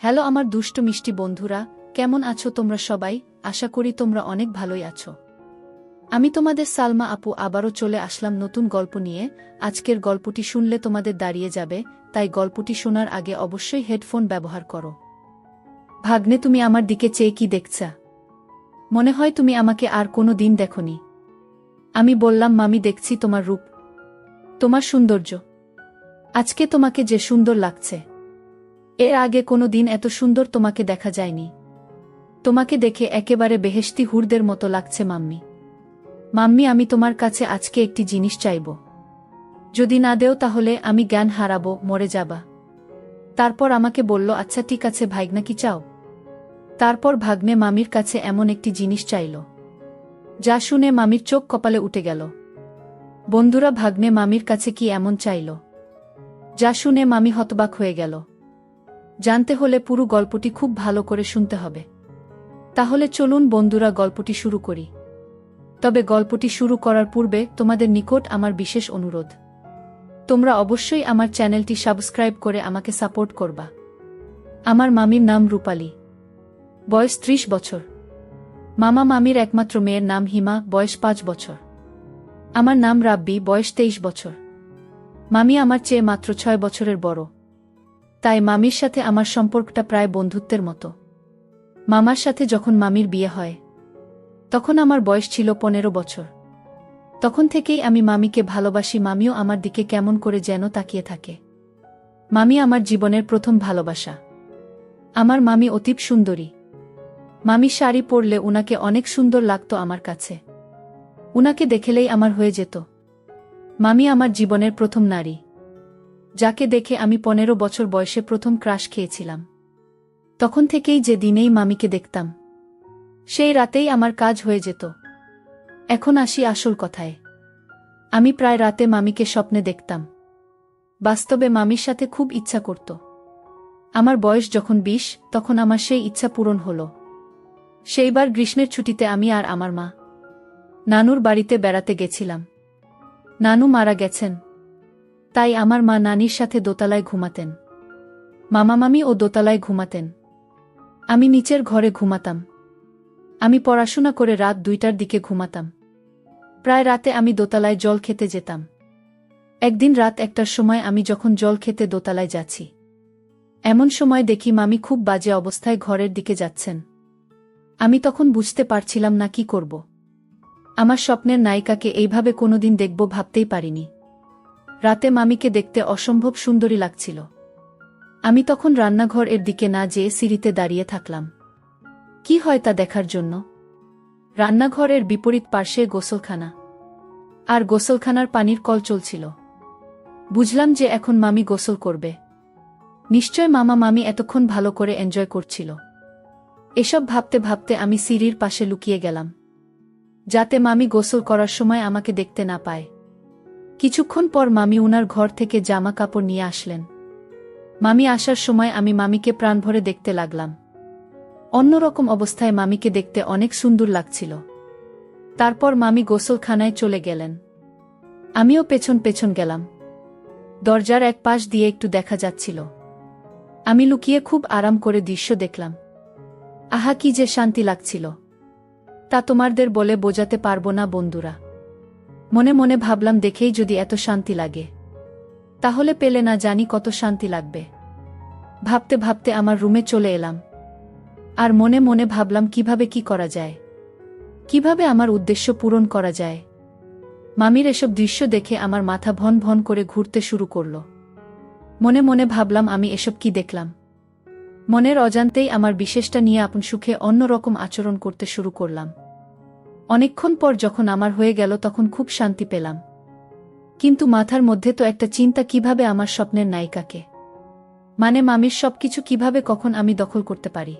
Hello আমার দুষ্ট মিষ্টি বন্ধুরা, কেমন আছো তোমরা সবাই? আশা করি তোমরা অনেক ভালোই আছো। আমি তোমাদের সালমা আপু আবারও চলে আসলাম নতুন গল্প নিয়ে। আজকের গল্পটি শুনলে তোমাদের দাঁড়িয়ে যাবে, তাই গল্পটি শোনার আগে অবশ্যই হেডফোন ব্যবহার করো। ভাগ্নে, তুমি আমার দিকে চেয়ে কি দেখছা? মনে হয় তুমি আমাকে আর কোনো দিন দেখোনি। আমি বললাম, মামি, দেখছি তোমার রূপ, তোমার সৌন্দর্য। আজকে তোমাকে যে সুন্দর লাগছে, এর আগে কোনো দিন এত সুন্দর তোমাকে দেখা যায়নি। তোমাকে দেখে একেবারে বেহেশতি হুরদের মতো লাগছে মাম্মি। মাম্মি, আমি তোমার কাছে আজকে একটি জিনিস চাইব। যদি না দেও তাহলে আমি জ্ঞান হারাবো, মরে যাবা। তারপর আমাকে বলল, আচ্ছা ঠিক আছে ভাইগনা, কি চাও? তারপর ভাগ্নে মামির কাছে এমন একটি জিনিস চাইল, যা শুনে মামির চোখ কপালে উঠে গেল। বন্ধুরা, ভাগ্নে মামির কাছে কি এমন চাইল, যা শুনে মামি হতবাক হয়ে গেল? জানতে হলে পুরো গল্পটি খুব ভালো করে শুনতে হবে। তাহলে চলুন বন্ধুরা, গল্পটি শুরু করি। তবে গল্পটি শুরু করার পূর্বে তোমাদের নিকট আমার বিশেষ অনুরোধ, তোমরা অবশ্যই আমার চ্যানেলটি সাবস্ক্রাইব করে আমাকে সাপোর্ট করবা। আমার মামির নাম রূপালী, বয়স 30 বছর। মামা মামির একমাত্র মেয়ের নাম হিমা, বয়স 5 বছর। আমার নাম রাব্বি, বয়স 23 বছর। মামি আমার চেয়ে মাত্র 6 বছরের বড়, তাই মামির সাথে আমার সম্পর্কটা প্রায় বন্ধুত্বের মতো। মামার সাথে যখন মামির বিয়ে হয়, তখন আমার বয়স ছিল 15 বছর। তখন থেকেই আমি মামিকে ভালোবাসি, মামিও আমার দিকে কেমন করে যেন তাকিয়ে থাকে। মামি আমার জীবনের প্রথম ভালোবাসা। আমার মামি অতীব সুন্দরী। মামি শাড়ি পরলে উনাকে অনেক সুন্দর লাগতো আমার কাছে। উনাকে দেখলেই আমার হয়ে যেত। মামি আমার জীবনের প্রথম নারী, যাকে দেখে আমি 15 বছর বয়সে প্রথম ক্রাশ খেয়েছিলাম। তখন থেকেই যে দিনেই মামিকে দেখতাম, সেই রাতেই আমার কাজ হয়ে যেত। এখন আসি আসল কথায়। আমি প্রায় রাতে মামিকে স্বপ্নে দেখতাম। বাস্তবে মামির সাথে খুব ইচ্ছা করত। আমার বয়স যখন 20, তখন আমার সেই ইচ্ছা পূরণ হল। সেইবার গ্রীষ্মের ছুটিতে আমি আর আমার মা নানুর বাড়িতে বেড়াতে গেছিলাম। নানু মারা গেছেন, তাই আমার মা নানির সাথে দোতলায় ঘুমাতেন। মামা মামি ও দোতলায় ঘুমাতেন, আমি নিচের ঘরে ঘুমাতাম। আমি পড়াশোনা করে রাত 2টার দিকে ঘুমাতাম। প্রায় রাতে আমি দোতলায় জল খেতে যেতাম। একদিন রাত 1টার সময় আমি যখন জল খেতে দোতলায় যাচ্ছি, এমন সময় দেখি মামি খুব বাজে অবস্থায় ঘরের দিকে যাচ্ছেন। আমি তখন বুঝতে পারছিলাম না কি করব। আমার স্বপ্নের নায়িকাকে এইভাবে কোনোদিন দেখব ভাবতেই পারিনি। রাতে মামিকে দেখতে অসম্ভব সুন্দরী লাগছিল। আমি তখন রান্নাঘর এর দিকে না যেয়ে সিঁড়িতে দাঁড়িয়ে থাকলাম, কি হয় তা দেখার জন্য। রান্নাঘরের বিপরীত পার্শ্বে গোসলখানা, আর গোসলখানার পানির কল চলছিল। বুঝলাম যে এখন মামি গোসল করবে। নিশ্চয় মামা মামি এতক্ষণ ভালো করে এনজয় করছিল। এসব ভাবতে ভাবতে আমি সিঁড়ির পাশে লুকিয়ে গেলাম, যাতে মামি গোসল করার সময় আমাকে দেখতে না পায়। কিছুক্ষণ পর মামি উনার ঘর থেকে জামা কাপড় নিয়ে আসলেন। মামি আসার সময় আমি মামিকে প্রাণভরে দেখতে লাগলাম। অন্যরকম অবস্থায় মামিকে দেখতে অনেক সুন্দর লাগছিল। তারপর মামি গোসলখানায় চলে গেলেন। আমিও পেছন পেছন গেলাম। দরজার এক পাশ দিয়ে একটু দেখা যাচ্ছিল। আমি লুকিয়ে খুব আরাম করে দৃশ্য দেখলাম। আহা, কি যে শান্তি লাগছিল, তা তোমাদের বলে বোঝাতে পারবো না বন্ধুরা। মনে মনে ভাবলাম, দেখেই যদি এত শান্তি লাগে, তাহলে পেলে না জানি কত শান্তি লাগবে। ভাবতে ভাবতে আমার রুমে চলে এলাম। আর মনে মনে ভাবলাম কিভাবে কি করা যায়, কিভাবে আমার উদ্দেশ্য পূরণ করা যায়। মামির এসব দৃশ্য দেখে আমার মাথা ভন ভন করে ঘুরতে শুরু করল। মনে মনে ভাবলাম, আমি এসব কি দেখলাম। মনের অজান্তেই আমার বিশেষটা নিয়ে আপন সুখে অন্যরকম আচরণ করতে শুরু করলাম। অনেকক্ষণ পর যখন আমার হয়ে গেল, তখন খুব শান্তি পেলাম। কিন্তু মাথার মধ্যে তো একটা চিন্তা, কিভাবে আমার স্বপ্নের নায়িকাকে, মানে মামির সবকিছু কিভাবে কখন আমি দখল করতে পারি।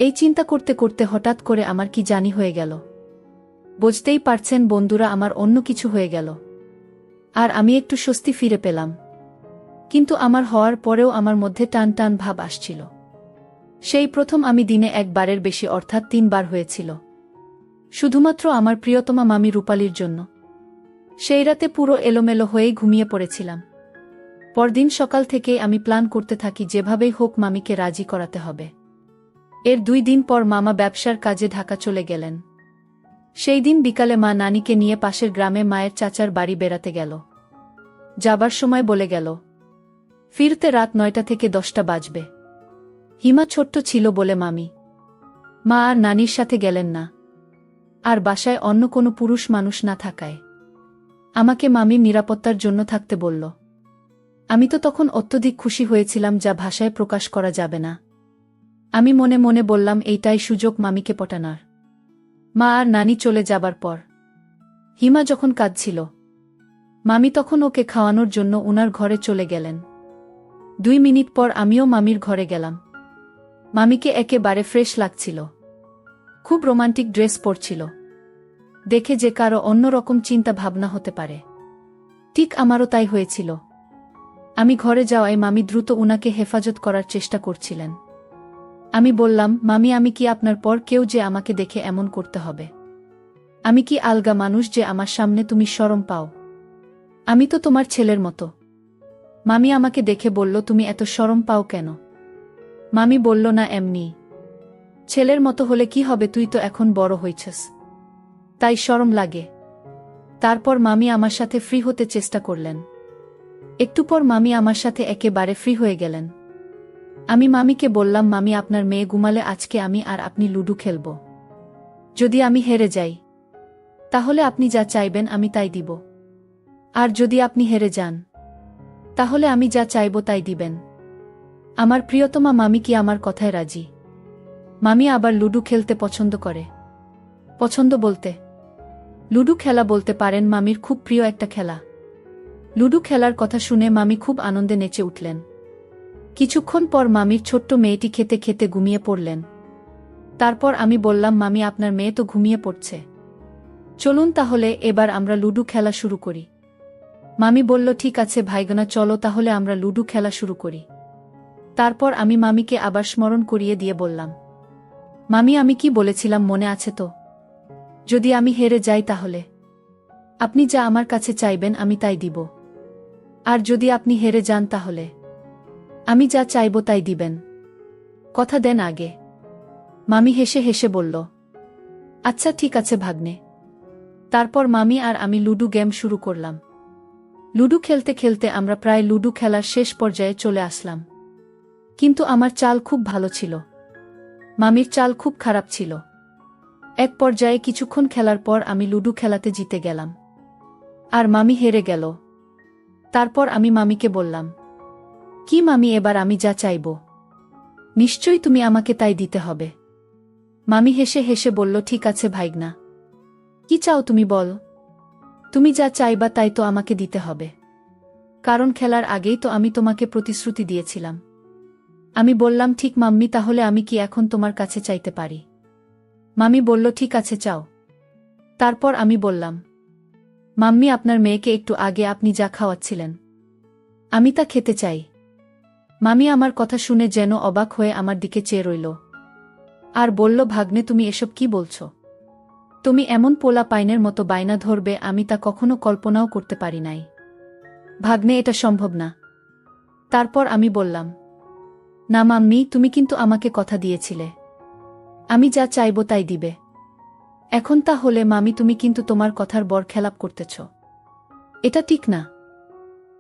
এই চিন্তা করতে করতে হঠাৎ করে আমার কি জানি হয়ে গেল। বুঝতেই পারছেন বন্ধুরা, আমার অন্য কিছু হয়ে গেল। আর আমি একটু স্বস্তি ফিরে পেলাম। কিন্তু আমার হওয়ার পরেও আমার মধ্যে টান টান ভাব আসছিল। সেই প্রথম আমি দিনে একবারের বেশি, অর্থাৎ 3 বার হয়েছিল, শুধুমাত্র আমার প্রিয়তমা মামি রূপালীর জন্য। সেই রাতে পুরো এলোমেলো হয়েই ঘুমিয়ে পড়েছিলাম। পরদিন সকাল থেকেই আমি প্ল্যান করতে থাকি যেভাবেই হোক মামিকে রাজি করাতে হবে। এর 2 দিন পর মামা ব্যবসার কাজে ঢাকা চলে গেলেন। সেই দিন বিকালে মা নানিকে নিয়ে পাশের গ্রামে মায়ের চাচার বাড়ি বেড়াতে গেল। যাবার সময় বলে গেল, ফিরতে রাত 9টা থেকে 10টা বাজবে। হিমা ছোট্ট ছিল বলে মা আর নানির সাথে গেলেন না। আর বাসায় অন্য কোনো পুরুষ মানুষ না থাকায় আমাকে মামি নিরাপত্তার জন্য থাকতে বলল। আমি তো তখন অত্যধিক খুশি হয়েছিলাম, যা ভাষায় প্রকাশ করা যাবে না। আমি মনে মনে বললাম এইটাই সুযোগ মামিকে পটানোর। মা আর নানি চলে যাবার পর হিমা যখন কাঁদছিল, মামি তখন ওকে খাওয়ানোর জন্য উনার ঘরে চলে গেলেন। 2 মিনিট পর আমিও মামির ঘরে গেলাম। মামিকে একেবারে ফ্রেশ লাগছিল, খুব রোমান্টিক ড্রেস পরছিল। দেখে যে কারো অন্যরকম চিন্তা ভাবনা হতে পারে, ঠিক আমারও তাই হয়েছিল। আমি ঘরে যাওয়ায় মামি দ্রুত উনাকে হেফাজত করার চেষ্টা করছিলেন। আমি বললাম, মামি আমি কি আপনার পর কেউ যে আমাকে দেখে এমন করতে হবে? আমি কি আলগা মানুষ যে আমার সামনে তুমি শরম পাও? আমি তো তোমার ছেলের মতো। মামি আমাকে দেখে বলল, তুমি এত শরম পাও কেন? মামি বলল, না এমনি। ছেলের মতো হলে কি হবে, তুই তো এখন বড় হয়েছিস, তাই শরম লাগে। তারপর মামি আমার সাথে ফ্রি হতে চেষ্টা করলেন। একটু পর মামি আমার সাথে একেবারে ফ্রি হয়ে গেলেন। আমি মামিকে বললাম, মামি আপনার মেয়ে ঘুমালে আজকে আমি আর আপনি লুডো খেলব। যদি আমি হেরে যাই তাহলে আপনি যা চাইবেন আমি তাই দিব, আর যদি আপনি হেরে যান তাহলে আমি যা চাইব তাই দিবেন। আমার প্রিয়তমা মামি কি আমার কথায় রাজি? মামি আবার লুডো খেলতে পছন্দ করে। পছন্দ বলতে লুডো খেলা বলতে পারেন মামির খুব প্রিয় একটা খেলা। লুডো খেলার কথা শুনে মামি খুব আনন্দে নেচে উঠলেন। কিছুক্ষণ পর মামির ছোট্ট মেয়েটি খেতে খেতে ঘুমিয়ে পড়লেন। তারপর আমি বললাম, মামি আপনার মেয়ে তো ঘুমিয়ে পড়ছে, চলুন তাহলে এবার আমরা লুডো খেলা শুরু করি। মামি বলল, ঠিক আছে ভাইগনা, চলো তাহলে আমরা লুডো খেলা শুরু করি। তারপর আমি মামিকে আবার স্মরণ করিয়ে দিয়ে বললাম, মামি আমি কি বলেছিলাম মনে আছে তো? যদি আমি হেরে যাই তাহলে আপনি যা আমার কাছে চাইবেন আমি তাই দিব, আর যদি আপনি হেরে যান তাহলে আমি যা চাইব তাই দিবেন। কথা দেন আগে। মামি হেসে হেসে বলল, আচ্ছা ঠিক আছে ভাগ্নে। তারপর মামি আর আমি লুডো গেম শুরু করলাম। লুডো খেলতে খেলতে আমরা প্রায় লুডো খেলার শেষ পর্যায়ে চলে আসলাম। কিন্তু আমার চাল খুব ভালো ছিল, মামির চাল খুব খারাপ ছিল। এক পর্যায়ে কিছুক্ষণ খেলার পর আমি লুডো খেলাতে জিতে গেলাম, আর মামি হেরে গেল। তারপর আমি মামিকে বললাম, কি মামি, এবার আমি যা চাইব নিশ্চয়ই তুমি আমাকে তাই দিতে হবে। মামি হেসে হেসে বলল, ঠিক আছে ভাইগনা, কি চাও তুমি বলো। তুমি যা চাইবা তাই তো আমাকে দিতে হবে, কারণ খেলার আগেই তো আমি তোমাকে প্রতিশ্রুতি দিয়েছিলাম। আমি বললাম, ঠিক মাম্মি, তাহলে আমি কি এখন তোমার কাছে চাইতে পারি? মামি বলল, ঠিক আছে চাও। তারপর আমি বললাম, মাম্মি আপনার মেয়েকে একটু আগে আপনি যা খাওয়াচ্ছিলেন আমি তা খেতে চাই। মামি আমার কথা শুনে যেন অবাক হয়ে আমার দিকে চেয়ে রইল, আর বলল, ভাগ্নে তুমি এসব কি বলছো? তুমি এমন পোলা পাইনের মতো বায়না ধরবে আমি তা কখনো কল্পনাও করতে পারি নাই। ভাগ্নে এটা সম্ভব না। তারপর আমি বললাম, না মাম্মি, তুমি কিন্তু আমাকে কথা দিয়েছিলে আমি যা চাইব তাই দিবে। এখন তাহলে মামি তুমি কিন্তু তোমার কথার বরখেলাপ করতেছ, এটা ঠিক না।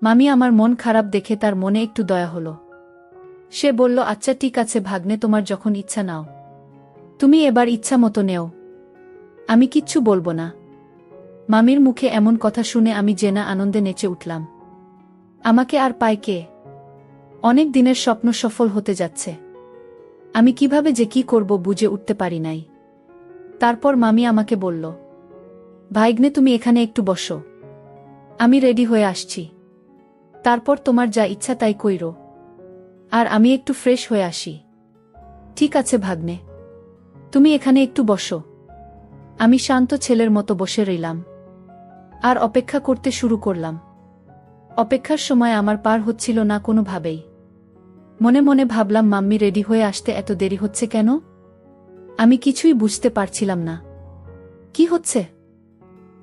মামি আমার মন খারাপ দেখে তার মনে একটু দয়া হলো। সে বলল, আচ্ছা ঠিক আছে ভাগ্নে, তোমার যখন ইচ্ছা নাও, তুমি এবার ইচ্ছা মতো নেও, আমি কিচ্ছু বলবো না। মামির মুখে এমন কথা শুনে আমি জেনা আনন্দে নেচে উঠলাম। আমাকে আর পায় কে? অনেক দিনের স্বপ্ন সফল হতে যাচ্ছে। আমি কিভাবে যে কি করব বুঝে উঠতে পারি নাই। তারপর মামি আমাকে বলল, ভাইগ্নে তুমি এখানে একটু বসো, আমি রেডি হয়ে আসছি। তারপর তোমার যা ইচ্ছা তাই কইরো, আর আমি একটু ফ্রেশ হয়ে আসি। ঠিক আছে ভাগ্নে, তুমি এখানে একটু বসো। আমি শান্ত ছেলের মতো বসে রইলাম আর অপেক্ষা করতে শুরু করলাম। অপেক্ষার সময় আমার পার হচ্ছিল না কোনোভাবেই। মনে মনে ভাবলাম, মাম্মি রেডি হয়ে আসতে এত দেরি হচ্ছে কেন? আমি কিছুই বুঝতে পারছিলাম না কি হচ্ছে।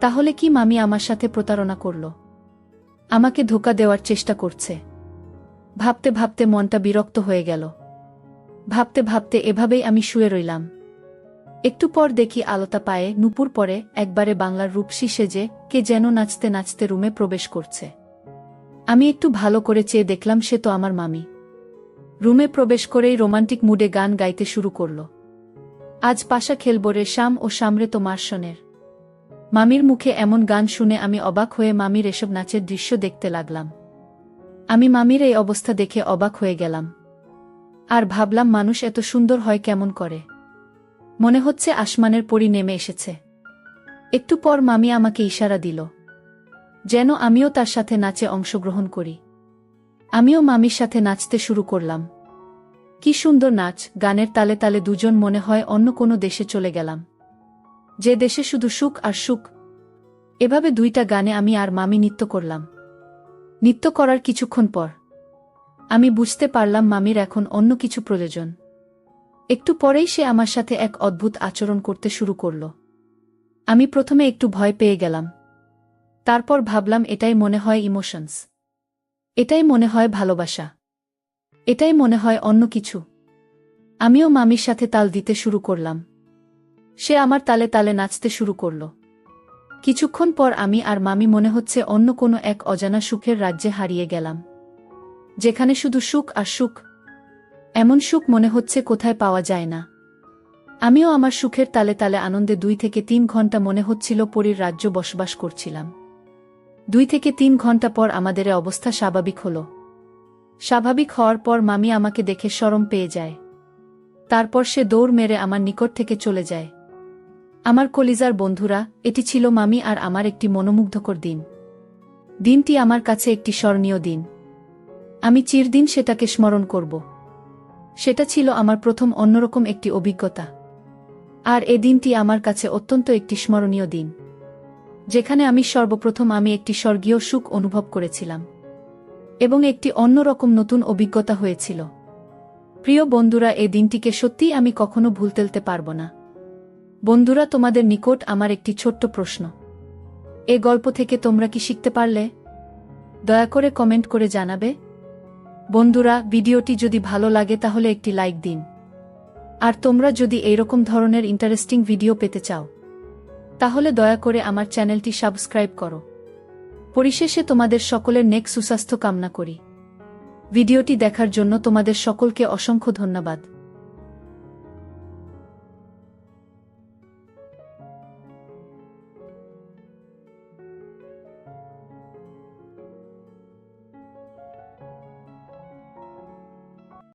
তাহলে কি মামি আমার সাথে প্রতারণা করল? আমাকে ধোঁকা দেওয়ার চেষ্টা করছে? ভাবতে ভাবতে মনটা বিরক্ত হয়ে গেল। ভাবতে ভাবতে এভাবেই আমি শুয়ে রইলাম। একটু পর দেখি আলতা পায়ে নুপুর পরে একবারে বাংলার রূপসী সেজে কে যেন নাচতে নাচতে রুমে প্রবেশ করছে। আমি একটু ভালো করে চেয়ে দেখলাম সে তো আমার মামি। রুমে প্রবেশ করেই রোমান্টিক মুডে গান গাইতে শুরু করল। আজ পাশা খেলবো রে শাম ও সামরে তো মার্শনের। মামির মুখে এমন গান শুনে আমি অবাক হয়ে মামির এসব নাচের দৃশ্য দেখতে লাগলাম। আমি মামির এই অবস্থা দেখে অবাক হয়ে গেলাম। আর ভাবলাম মানুষ এত সুন্দর হয় কেমন করে। মনে হচ্ছে আসমানের পরী নেমে এসেছে। একটু পর মামি আমাকে ইশারা দিল যেন আমিও তার সাথে নাচে অংশগ্রহণ করি। আমিও মামির সাথে নাচতে শুরু করলাম। কি সুন্দর নাচ, গানের তালে তালে দুজন মনে হয় অন্য কোনো দেশে চলে গেলাম, যে দেশে শুধু সুখ আর সুখ। এভাবে দুইটা গানে আমি আর মামি নৃত্য করলাম। নৃত্য করার কিছুক্ষণ পর আমি বুঝতে পারলাম মামির এখন অন্য কিছু প্রয়োজন। একটু পরেই সে আমার সাথে এক অদ্ভুত আচরণ করতে শুরু করল। আমি প্রথমে একটু ভয় পেয়ে গেলাম। তারপর ভাবলাম এটাই মনে হয় ইমোশনস, এটাই মনে হয় ভালোবাসা, এটাই মনে হয় অন্য কিছু। আমিও মামির সাথে তাল দিতে শুরু করলাম। সে আমার তালে তালে নাচতে শুরু করল। কিছুক্ষণ পর আমি আর মামি মনে হচ্ছে অন্য কোনো এক অজানা সুখের রাজ্যে হারিয়ে গেলাম, যেখানে শুধু সুখ আর সুখ। এমন সুখ মনে হচ্ছে কোথায় পাওয়া যায় না। আমিও আমার সুখের তালে তালে আনন্দে 2 থেকে 3 ঘন্টা মনে হচ্ছিল পরীর রাজ্য বসবাস করছিলাম। 2 থেকে 3 ঘন্টা পর আমাদের অবস্থা স্বাভাবিক হল। স্বাভাবিক হওয়ার পর মামি আমাকে দেখে শরম পেয়ে যায়। তারপর সে দৌড় মেরে আমার নিকট থেকে চলে যায়। আমার কলিজার বন্ধুরা, এটি ছিল মামি আর আমার একটি মনোমুগ্ধকর দিন। দিনটি আমার কাছে একটি স্মরণীয় দিন। আমি চিরদিন সেটাকে স্মরণ করব। সেটা ছিল আমার প্রথম অন্যরকম একটি অভিজ্ঞতা। আর এ দিনটি আমার কাছে অত্যন্ত একটি স্মরণীয় দিন, যেখানে আমি সর্বপ্রথম একটি স্বর্গীয় সুখ অনুভব করেছিলাম এবং একটি অন্যরকম নতুন অভিজ্ঞতা হয়েছিল। প্রিয় বন্ধুরা, এ দিনটিকে সত্যিই আমি কখনো ভুলতে পারব না। বন্ধুরা, তোমাদের নিকট আমার একটি ছোট্ট প্রশ্ন। এ গল্প থেকে তোমরা কি শিখতে পারলে? দয়া করে কমেন্ট করে জানাবে। বন্ধুরা, ভিডিওটি যদি ভালো লাগে তাহলে একটি লাইক দিন। আর তোমরা যদি এইরকম ধরনের ইন্টারেস্টিং ভিডিও পেতে চাও তাহলে দয়া করে আমার চ্যানেলটি সাবস্ক্রাইব করো। পরিশেষে তোমাদের সকলের নেক সুস্বাস্থ্য কামনা করি। ভিডিওটি দেখার জন্য তোমাদের সকলকে অসংখ্য ধন্যবাদ।